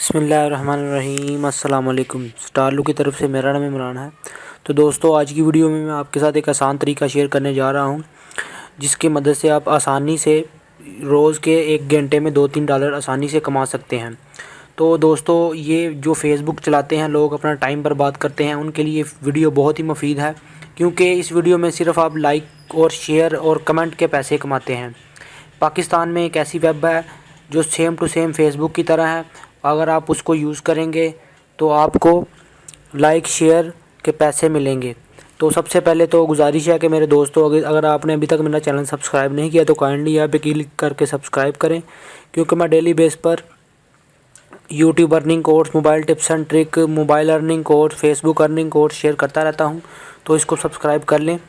बिस्मिल्लाहिर्रहमानिर्रहीम। अस्सलाम वालेकुम। स्टारलू की तरफ से मेरा नाम इमरान है। तो दोस्तों, आज की वीडियो में मैं आपके साथ एक आसान तरीका शेयर करने जा रहा हूं, जिसकी मदद से आप आसानी से रोज़ के 1 घंटे में $2-3 आसानी से कमा सकते हैं। तो दोस्तों, ये जो फेसबुक चलाते हैं लोग, अपना टाइम बर्बाद करते हैं, उनके लिए वीडियो बहुत ही मुफीद है, क्योंकि इस वीडियो में सिर्फ आप लाइक और शेयर और कमेंट के पैसे कमाते हैं। पाकिस्तान में एक ऐसी वेब है जो सेम टू सेम फेसबुक की तरह है। अगर आप उसको यूज़ करेंगे तो आपको लाइक शेयर के पैसे मिलेंगे। तो सबसे पहले तो गुजारिश है कि मेरे दोस्तों, अगर आपने अभी तक मेरा चैनल सब्सक्राइब नहीं किया तो काइंडली यहाँ पे क्लिक करके सब्सक्राइब करें, क्योंकि मैं डेली बेस पर YouTube earning course, mobile tips and trick, mobile earning course, Facebook earning course share करता रहता हूँ। तो इसको सब्सक्राइब कर लें।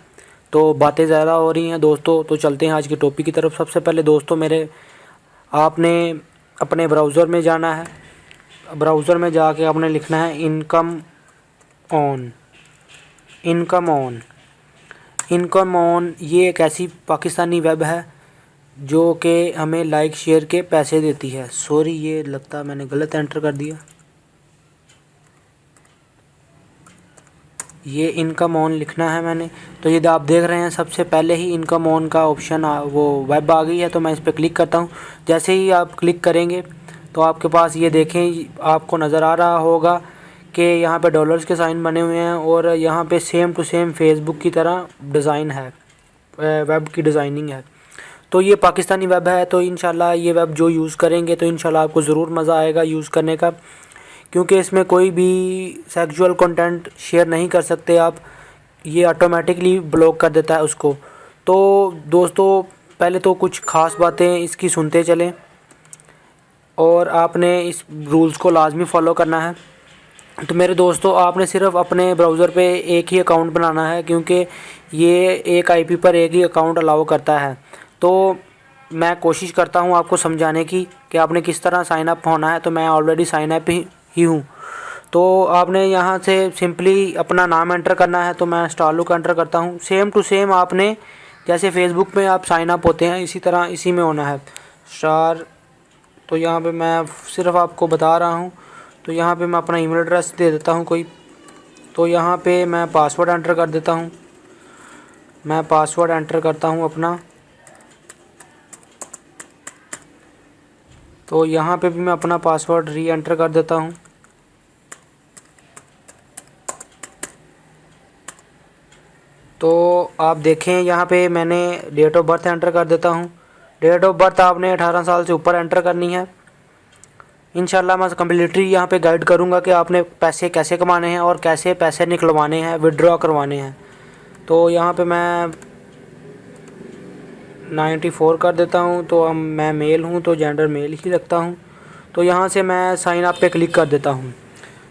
तो बातें ज़्यादा हो रही हैं दोस्तों, तो चलते हैं आज के टॉपिक की तरफ। सबसे पहले दोस्तों, आपने अपने ब्राउज़र में जाना है। ब्राउज़र में जाके आपने लिखना है इनकम ऑन। ये एक ऐसी पाकिस्तानी वेब है जो कि हमें लाइक शेयर के पैसे देती है। सॉरी, ये लगता है मैंने गलत एंटर कर दिया। ये इनकम ऑन लिखना है मैंने। तो ये आप देख रहे हैं, सबसे पहले ही इनकम ऑन का ऑप्शन वो वेब आ गई है। तो मैं इस पर क्लिक करता हूँ। जैसे ही आप क्लिक करेंगे तो आपके पास ये देखें, आपको नज़र आ रहा होगा कि यहाँ पे डॉलर्स के साइन बने हुए हैं और यहाँ पे सेम टू सेम फेसबुक की तरह डिज़ाइन है, वेब की डिज़ाइनिंग है। तो ये पाकिस्तानी वेब है। तो इंशाल्लाह ये वेब जो यूज़ करेंगे तो इंशाल्लाह आपको ज़रूर मज़ा आएगा यूज़ करने का, क्योंकि इसमें कोई भी सेक्सुअल कंटेंट शेयर नहीं कर सकते आप। ये ऑटोमेटिकली ब्लॉक कर देता है उसको। तो दोस्तों, पहले तो कुछ ख़ास बातें इसकी सुनते चलें और आपने इस रूल्स को लाजमी फ़ॉलो करना है। तो मेरे दोस्तों, आपने सिर्फ अपने ब्राउज़र पे एक ही अकाउंट बनाना है, क्योंकि ये एक आईपी पर एक ही अकाउंट अलाउ करता है। तो मैं कोशिश करता हूँ आपको समझाने की कि आपने किस तरह साइन अप होना है। तो मैं ऑलरेडी साइन अप ही हूँ। तो आपने यहाँ से सिंपली अपना नाम एंटर करना है। तो मैं स्टारलू का एंटर करता हूँ। सेम टू सेम आपने जैसे फेसबुक में आप साइन अप होते हैं, इसी तरह इसी में होना है स्टार। तो यहाँ पे मैं सिर्फ आपको बता रहा हूँ। तो यहाँ पे मैं अपना ईमेल एड्रेस दे देता हूँ कोई। तो यहाँ पे मैं पासवर्ड एंटर कर देता हूँ। मैं पासवर्ड एंटर करता हूँ अपना। तो यहाँ पे भी मैं अपना पासवर्ड री एंटर कर देता हूँ। तो आप देखें, यहाँ पे मैंने डेट ऑफ बर्थ एंटर कर देता हूँ। डेट ऑफ बर्थ आपने 18 साल से ऊपर एंटर करनी है। इंशाल्लाह मैं कम्प्लीटली यहाँ पे गाइड करूँगा कि आपने पैसे कैसे कमाने हैं और कैसे पैसे निकलवाने हैं, विड्रॉ करवाने हैं। तो यहाँ पे मैं 94 कर देता हूँ। तो अब मैं मेल हूँ तो जेंडर मेल ही रखता हूँ। तो यहाँ से मैं साइन अप पे क्लिक कर देता हूँ।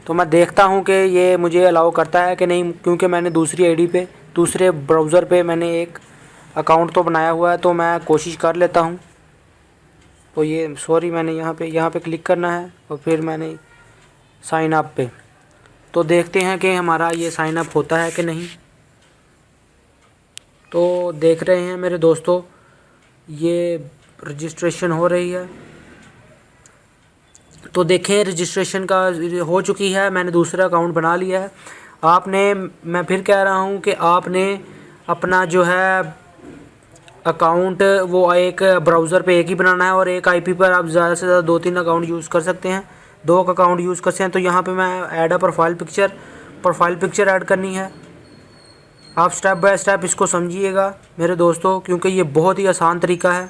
तो मैं देखता हूँ कि ये मुझे अलाउ करता है कि नहीं, क्योंकि मैंने दूसरी आईडी पे, दूसरे ब्राउज़र पे मैंने एक अकाउंट तो बनाया हुआ है। तो मैं कोशिश कर लेता हूँ। तो ये सॉरी, मैंने यहाँ पे क्लिक करना है और फिर मैंने साइन अप पे। तो देखते हैं कि हमारा ये साइन अप होता है कि नहीं। तो देख रहे हैं मेरे दोस्तों, ये रजिस्ट्रेशन हो रही है। तो देखें, रजिस्ट्रेशन का हो चुकी है। मैंने दूसरा अकाउंट बना लिया है। मैं फिर कह रहा हूँ कि आपने अपना जो है अकाउंट वो एक ब्राउज़र पे एक ही बनाना है और एक आईपी पर आप ज़्यादा से ज़्यादा 2-3 अकाउंट यूज़ कर सकते हैं, 2 अकाउंट यूज़ कर सकते हैं। तो यहाँ पे मैं add a profile picture add करनी है। आप स्टेप बाय स्टेप इसको समझिएगा मेरे दोस्तों, क्योंकि ये बहुत ही आसान तरीका है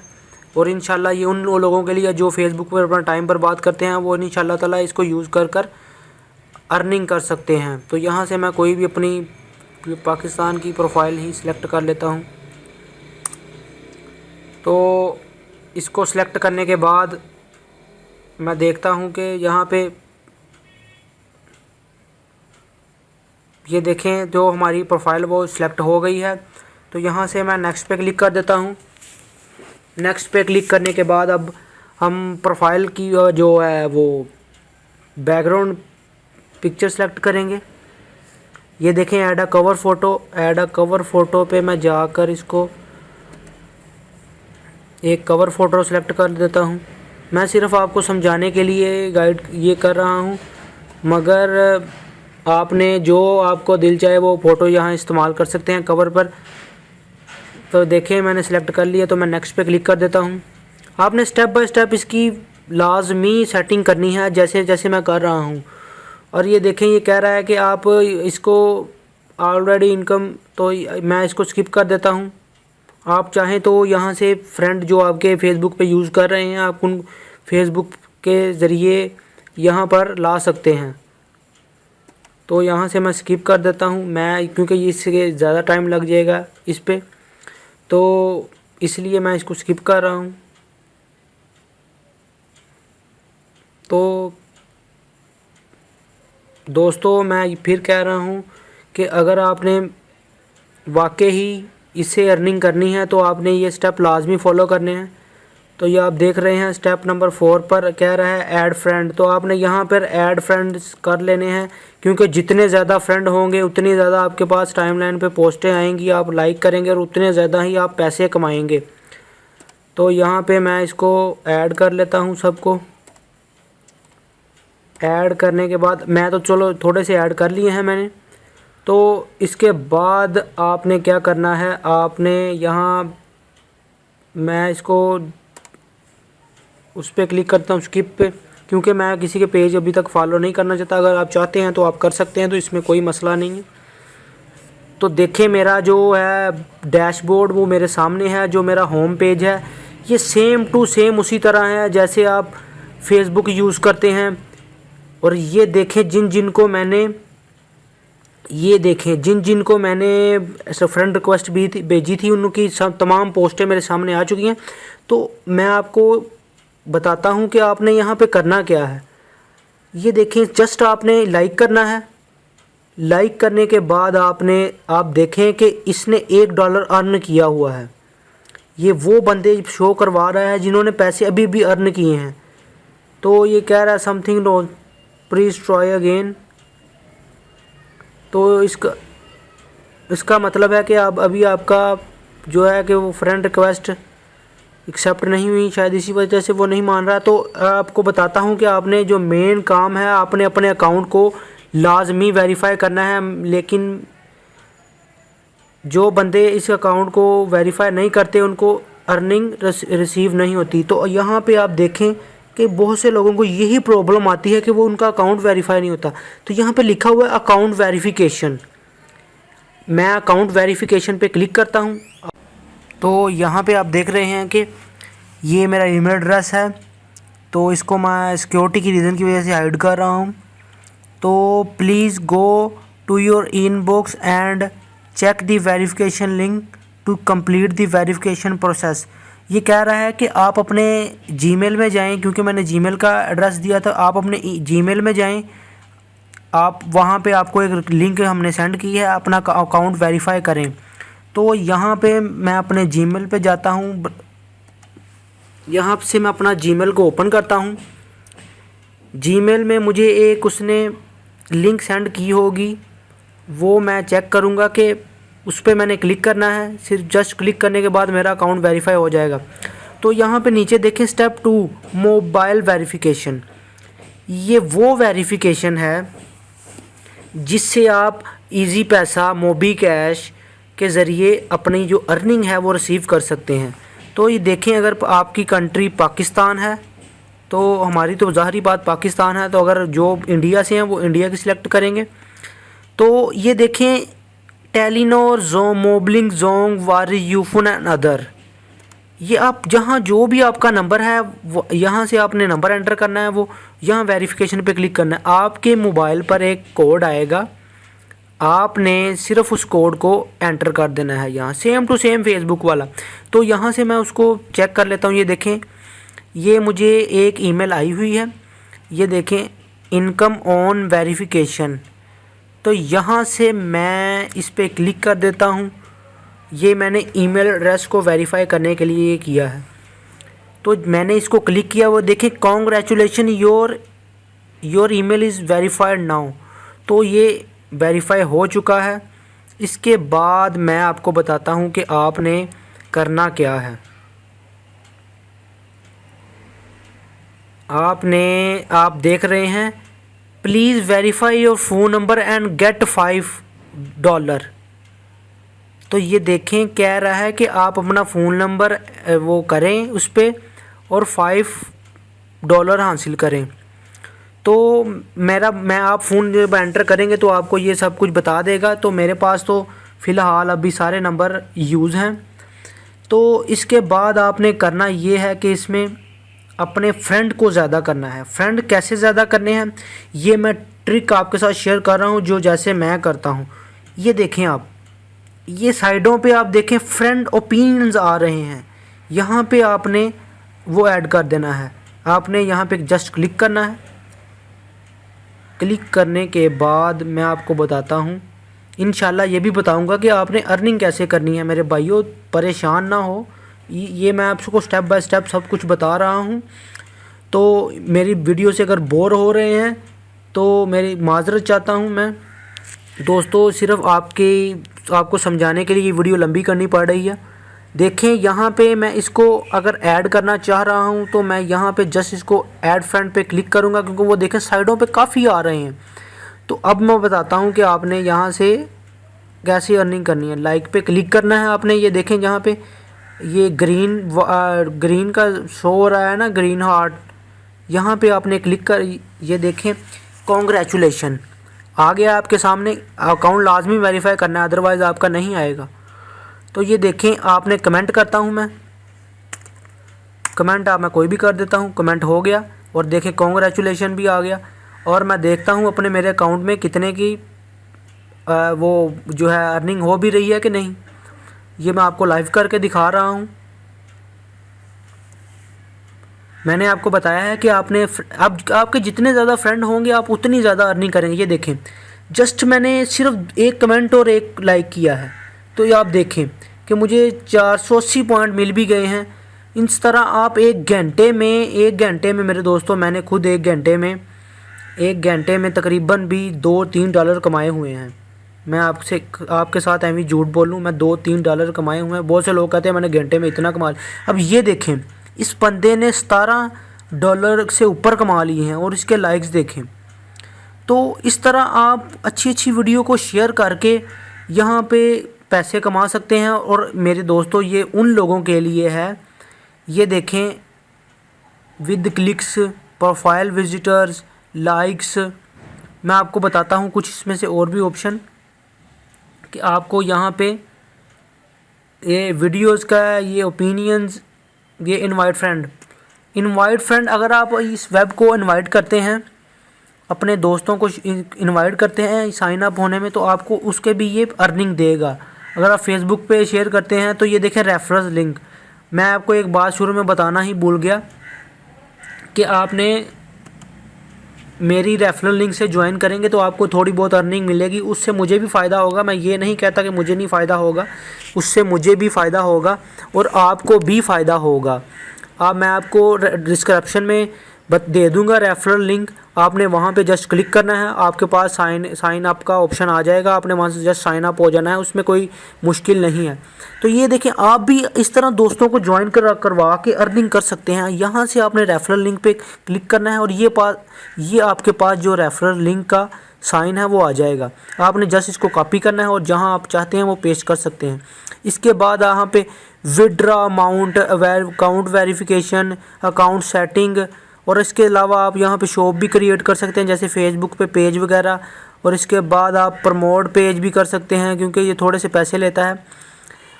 और इंशाल्लाह ये उन लोगों के लिए जो फेसबुक पर अपना टाइम बर्बाद करते हैं, वो इंशाल्लाह ताला इसको यूज़ कर अर्निंग कर सकते हैं। तो यहाँ से मैं कोई भी अपनी पाकिस्तान की प्रोफाइल ही सिलेक्ट कर लेता हूँ। तो इसको सिलेक्ट करने के बाद मैं देखता हूँ कि यहाँ पे ये देखें, जो हमारी प्रोफाइल वो सिलेक्ट हो गई है। तो यहाँ से मैं नेक्स्ट पे क्लिक कर देता हूँ। नेक्स्ट पे क्लिक करने के बाद अब हम प्रोफाइल की जो है वो बैकग्राउंड पिक्चर सेलेक्ट करेंगे। ये देखें, ऐड अ कवर फ़ोटो पे मैं जाकर इसको एक कवर फ़ोटो सेलेक्ट कर देता हूँ। मैं सिर्फ आपको समझाने के लिए गाइड ये कर रहा हूँ, मगर आपने जो आपको दिल चाहे वो फ़ोटो यहाँ इस्तेमाल कर सकते हैं कवर पर। तो देखें मैंने सेलेक्ट कर लिया, तो मैं नेक्स्ट पे क्लिक कर देता हूँ। आपने स्टेप बाय स्टेप इसकी लाजमी सेटिंग करनी है, जैसे जैसे मैं कर रहा हूँ। और ये देखें ये कह रहा है कि आप इसको ऑलरेडी इनकम, तो मैं इसको स्किप कर देता हूँ। आप चाहें तो यहाँ से फ्रेंड जो आपके फेसबुक पे यूज़ कर रहे हैं, आप उन फेसबुक के ज़रिए यहाँ पर ला सकते हैं। तो यहाँ से मैं स्किप कर देता हूँ, मैं क्योंकि इससे ज़्यादा टाइम लग जाएगा इस पे, तो इसलिए मैं इसको स्किप कर रहा हूँ। तो दोस्तों मैं फिर कह रहा हूँ कि अगर आपने वाकई ही इससे अर्निंग करनी है तो आपने ये स्टेप लाजमी फ़ॉलो करने हैं। तो ये आप देख रहे हैं स्टेप नंबर 4 पर कह रहा है ऐड फ्रेंड, तो आपने यहाँ पर ऐड फ्रेंड्स कर लेने हैं, क्योंकि जितने ज़्यादा फ्रेंड होंगे उतनी ज़्यादा आपके पास टाइमलाइन पे पोस्टें आएंगी, आप लाइक करेंगे और उतने ज़्यादा ही आप पैसे कमाएंगे। तो यहाँ पे मैं इसको ऐड कर लेता हूँ सबको। ऐड करने के बाद मैं तो चलो थोड़े से ऐड कर लिए हैं मैंने। तो इसके बाद आपने क्या करना है, आपने यहाँ, मैं इसको उस पर क्लिक करता हूँ स्किप पे, क्योंकि मैं किसी के पेज अभी तक फॉलो नहीं करना चाहता। अगर आप चाहते हैं तो आप कर सकते हैं, तो इसमें कोई मसला नहीं है। तो देखें मेरा जो है डैशबोर्ड वो मेरे सामने है, जो मेरा होम पेज है ये सेम टू सेम उसी तरह है जैसे आप फेसबुक यूज़ करते हैं। और ये देखें जिन जिन को मैंने ऐसा फ्रेंड रिक्वेस्ट भी भेजी थी, उनकी सब तमाम पोस्टें मेरे सामने आ चुकी हैं। तो मैं आपको बताता हूं कि आपने यहाँ पे करना क्या है। ये देखें जस्ट आपने लाइक करना है। लाइक करने के बाद आप देखें कि इसने $1 अर्न किया हुआ है। ये वो बंदे शो करवा रहा है जिन्होंने पैसे अभी भी अर्न किए हैं। तो ये कह रहा है something no please try again. तो इसका मतलब है कि अब अभी आपका जो है कि वो फ्रेंड रिक्वेस्ट एक्सेप्ट नहीं हुई, शायद इसी वजह से वो नहीं मान रहा। तो आपको बताता हूँ कि आपने जो मेन काम है, आपने अपने अकाउंट को लाजमी वेरीफाई करना है। लेकिन जो बंदे इस अकाउंट को वेरीफाई नहीं करते उनको अर्निंग रिसीव नहीं होती। तो यहाँ पे आप देखें कि बहुत से लोगों को यही प्रॉब्लम आती है कि वो उनका अकाउंट वेरीफाई नहीं होता। तो यहाँ पे लिखा हुआ है अकाउंट वेरिफिकेशन। मैं अकाउंट वेरिफिकेशन पे क्लिक करता हूँ। तो यहाँ पे आप देख रहे हैं कि ये मेरा ईमेल एड्रेस है, तो इसको मैं सिक्योरिटी की रीज़न की वजह से हाइड कर रहा हूँ। तो please go to your inbox and check the verification link to complete the verification process. ये कह रहा है कि आप अपने जीमेल में जाएं, क्योंकि मैंने जीमेल का एड्रेस दिया था। आप अपने जीमेल में जाएं, आप वहाँ पे आपको एक लिंक हमने सेंड की है, अपना अकाउंट वेरीफाई करें। तो यहाँ पे मैं अपने जीमेल पे जाता हूँ। यहाँ से मैं अपना जीमेल को ओपन करता हूँ। जीमेल में मुझे एक उसने लिंक सेंड की होगी, वो मैं चेक करूँगा कि उस पर मैंने क्लिक करना है। सिर्फ जस्ट क्लिक करने के बाद मेरा अकाउंट वेरीफाई हो जाएगा। तो यहाँ पे नीचे देखें स्टेप 2 मोबाइल वेरिफिकेशन। ये वो वेरिफिकेशन है जिससे आप इजी पैसा मोबी कैश के ज़रिए अपनी जो अर्निंग है वो रिसीव कर सकते हैं। तो ये देखें अगर आपकी कंट्री पाकिस्तान है तो हमारी तो ज़ाहिरी बात पाकिस्तान है, तो अगर जो इंडिया से हैं वो इंडिया की सिलेक्ट करेंगे। तो ये देखें टेलीनॉर मोबलिंग जोंग वारी यूफोन एंड अदर। ये आप जहाँ जो भी आपका नंबर है वो यहाँ से आपने नंबर एंटर करना है, वो यहाँ वेरिफिकेशन पे क्लिक करना है। आपके मोबाइल पर एक कोड आएगा, आपने सिर्फ उस कोड को एंटर कर देना है यहाँ, सेम टू सेम फेसबुक वाला। तो यहाँ से मैं उसको चेक कर लेता हूँ। ये देखें ये मुझे एक ईमेल आई हुई है, ये देखें इनकम ऑन वेरिफिकेशन। तो यहाँ से मैं इस पर क्लिक कर देता हूँ। ये मैंने ईमेल एड्रेस को वेरीफाई करने के लिए ये किया है। तो मैंने इसको क्लिक किया, वो देखें congratulation your email is verified now. तो ये वेरीफाई हो चुका है। इसके बाद मैं आपको बताता हूँ कि आपने करना क्या है। आप देख रहे हैं, please verify your phone number and get $5। तो ये देखें, कह रहा है कि आप अपना फ़ोन नंबर वो करें उस पर और $5 हासिल करें। तो मैं आप फ़ोन जब एंटर करेंगे तो आपको ये सब कुछ बता देगा। तो मेरे पास तो फ़िलहाल अभी सारे नंबर यूज़ हैं। तो इसके बाद आपने करना ये है कि इसमें अपने फ्रेंड को ज़्यादा करना है। फ्रेंड कैसे ज़्यादा करने हैं, ये मैं ट्रिक आपके साथ शेयर कर रहा हूँ, जो जैसे मैं करता हूँ। ये देखें आप, ये साइडों पे आप देखें फ्रेंड ओपिनियंस आ रहे हैं, यहाँ पे आपने वो ऐड कर देना है। आपने यहाँ पे जस्ट क्लिक करना है। क्लिक करने के बाद मैं आपको बताता हूँ, इंशाल्लाह ये भी बताऊँगा कि आपने अर्निंग कैसे करनी है। मेरे भाइयों परेशान ना हो, ये मैं आपको स्टेप बाय स्टेप सब कुछ बता रहा हूँ। तो मेरी वीडियो से अगर बोर हो रहे हैं तो मेरी माज़रत चाहता हूँ मैं दोस्तों। सिर्फ आपको समझाने के लिए ये वीडियो लंबी करनी पड़ रही है। देखें यहाँ पे मैं इसको अगर ऐड करना चाह रहा हूँ तो मैं यहाँ पे जस्ट इसको ऐड फ्रेंड पे क्लिक करूँगा, क्योंकि वो देखें साइडों पे काफ़ी आ रहे हैं। तो अब मैं बताता हूँ कि आपने यहाँ से कैसे अर्निंग करनी है। लाइक पे क्लिक करना है आपने। ये देखें जहाँ पे ये ग्रीन का शो हो रहा है ना, ग्रीन हार्ट, यहाँ पे आपने क्लिक कर, ये देखें कॉन्ग्रेचुलेशन आ गया आपके सामने। अकाउंट लाजमी वेरीफाई करना है, अदरवाइज़ आपका नहीं आएगा। तो ये देखें, आपने कमेंट करता हूँ मैं, कमेंट मैं कोई भी कर देता हूँ, कमेंट हो गया। और देखें कॉन्ग्रेचुलेशन भी आ गया। और मैं देखता हूँ अपने मेरे अकाउंट में कितने की वो जो है अर्निंग हो भी रही है कि नहीं। ये मैं आपको लाइव करके दिखा रहा हूँ। मैंने आपको बताया है कि आपने अब आपके जितने ज़्यादा फ्रेंड होंगे आप उतनी ज़्यादा अर्निंग करेंगे। ये देखें, जस्ट मैंने सिर्फ एक कमेंट और एक लाइक किया है, तो ये आप देखें कि मुझे 480 पॉइंट मिल भी गए हैं। इस तरह आप एक घंटे में मेरे दोस्तों, मैंने खुद एक घंटे में तकरीबन भी $2-3 कमाए हुए हैं। मैं आपके साथ ऐवी झूठ बोलूँ, मैं $2-3 कमाए हुए हैं। बहुत से लोग कहते हैं मैंने घंटे में इतना कमा लिया। अब ये देखें, इस बंदे ने $17 से ऊपर कमा लिए हैं और इसके लाइक्स देखें। तो इस तरह आप अच्छी वीडियो को शेयर करके यहाँ पे पैसे कमा सकते हैं। और मेरे दोस्तों ये उन लोगों के लिए है, ये देखें with clicks, profile visitors, likes. मैं आपको बताता हूँ कुछ इसमें से और भी ऑप्शन कि आपको यहाँ पे ये वीडियोस का, ये ओपिनियंस, ये इनवाइट फ्रेंड अगर आप इस वेब को इनवाइट करते हैं, अपने दोस्तों को इनवाइट करते हैं साइन अप होने में, तो आपको उसके भी ये अर्निंग देगा। अगर आप फेसबुक पे शेयर करते हैं तो ये देखें रेफरल लिंक। मैं आपको एक बात शुरू में बताना ही भूल गया कि आपने मेरी रेफरल लिंक से ज्वाइन करेंगे तो आपको थोड़ी बहुत अर्निंग मिलेगी। उससे मुझे भी फ़ायदा होगा। मैं ये नहीं कहता कि मुझे नहीं फ़ायदा होगा, उससे मुझे भी फ़ायदा होगा और आपको भी फ़ायदा होगा। मैं आपको डिस्क्रिप्शन में दे दूंगा रेफरल लिंक। आपने वहाँ पे जस्ट क्लिक करना है, आपके पास साइन अप का ऑप्शन आ जाएगा। आपने वहाँ से जस्ट साइन अप हो जाना है, उसमें कोई मुश्किल नहीं है। तो ये देखें, आप भी इस तरह दोस्तों को ज्वाइन करवा के अर्निंग कर सकते हैं। यहाँ से आपने रेफरल लिंक पे क्लिक करना है और ये आपके पास जो रेफरल लिंक का साइन है वो आ जाएगा। आपने जस्ट इसको कॉपी करना है और जहाँ आप चाहते हैं वो पेस्ट कर सकते हैं। इसके बाद यहाँ पे withdraw amount, account verification, account setting, और इसके अलावा आप यहाँ पे शॉप भी क्रिएट कर सकते हैं, जैसे फेसबुक पे पेज वगैरह। और इसके बाद आप प्रमोट पेज भी कर सकते हैं, क्योंकि ये थोड़े से पैसे लेता है।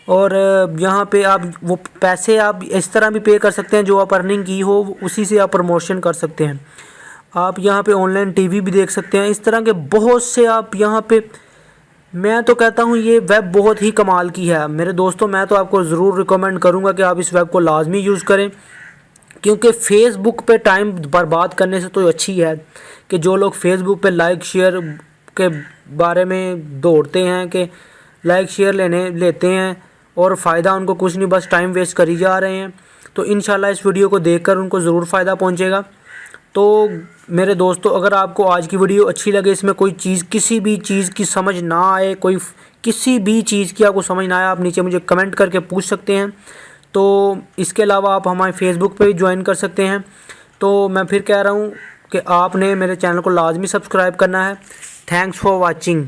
और यहाँ पे आप वो पैसे आप इस तरह भी पे कर सकते हैं, जो आप अर्निंग की हो उसी से आप प्रमोशन कर सकते हैं। आप यहाँ पे ऑनलाइन टीवी भी देख सकते हैं। इस तरह के बहुत से आप यहाँ पे, मैं तो कहता हूँ ये वेब बहुत ही कमाल की है मेरे दोस्तों। मैं तो आपको ज़रूर रिकमेंड करूँगा कि आप इस वेब को लाजमी यूज़ करें, क्योंकि फ़ेसबुक पे टाइम बर्बाद करने से तो अच्छी है कि जो लोग फेसबुक पे लाइक शेयर के बारे में दौड़ते हैं कि लाइक शेयर लेते हैं और फ़ायदा उनको कुछ नहीं, बस टाइम वेस्ट करी जा रहे हैं। तो इंशाल्लाह इस वीडियो को देखकर उनको ज़रूर फ़ायदा पहुंचेगा। तो मेरे दोस्तों, अगर आपको आज की वीडियो अच्छी लगे, इसमें कोई चीज़, किसी भी चीज़ की समझ ना आए, किसी भी चीज़ की आपको समझ ना आए, आप नीचे मुझे कमेंट करके पूछ सकते हैं। तो इसके अलावा आप हमारे फेसबुक पे भी ज्वाइन कर सकते हैं। तो तो मैं फिर कह रहा हूँ कि आपने मेरे चैनल को लाजमी सब्सक्राइब करना है। Thanks for watching.